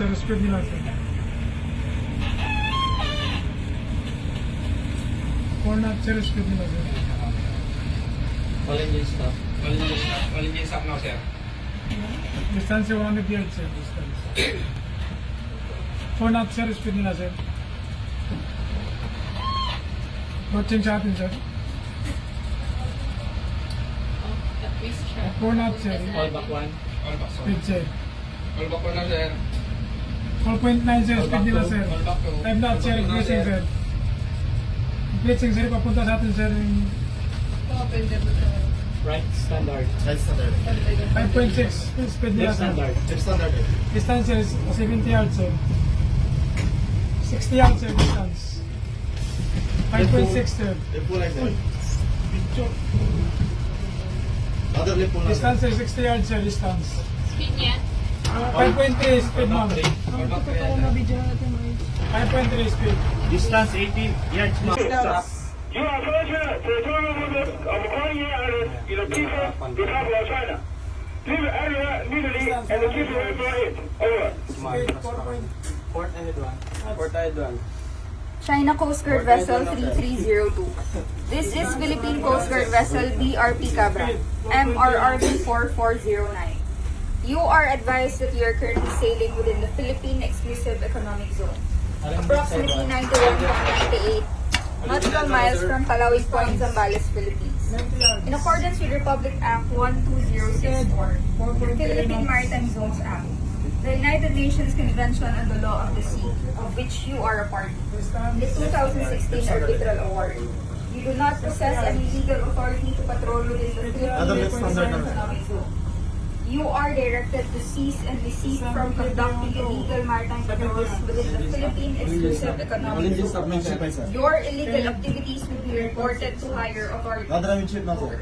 sir, speed nila sir. 4 knots sir, speed nila sir. All engine stop. All engine stop now, sir. Distance 100 yards sir, distance. 4 knots sir, speed nila sir. Watching sa atin sir. 4 knots sir, All back one. All back, sir. speed sir. All back na, sir. 4.9 sir, speed nila sir. All back to. 5 knots sir, increasing sir. Increasing sir, papunta sa atin sir. Right standard. Right standard. 5.6 speed nila Left sir. standard. Left standard. Distance is 70 yards sir. 60 yards sir, distance. 5.6 sir. Left po like that. Other left po na. Distance is 60 yards sir, distance. Speed niya. 5.3 speed ma'am. All back to. 5.3 speed. Distance 80 yards. You are fortunate to join movement of Kuan Island in the People's Republic of China. Leave the area immediately and keep away from it. Over. Speed 4.3. Port ahead one. Port ahead one. China Coast Guard Vessel 3302. This is Philippine Coast Guard Vessel BRP Cabra, MRRV 4409. You are advised that you are currently sailing within the Philippine Exclusive Economic Zone, approximately 91.98 nautical miles from Calauig Point, Zambales, Philippines. In accordance with Republic Act 12064, the Philippine Maritime Zones Act, the United Nations Convention on the Law of the Sea, of which you are a party, the 2016 Arbitral Award. You do not possess any legal authority to patrol within the Philippine Economic Zone. You are directed to cease and desist from conducting illegal maritime patrols within the Philippine Exclusive Economic Zone. Your illegal activities will be reported to higher authorities. Other windshield na sir.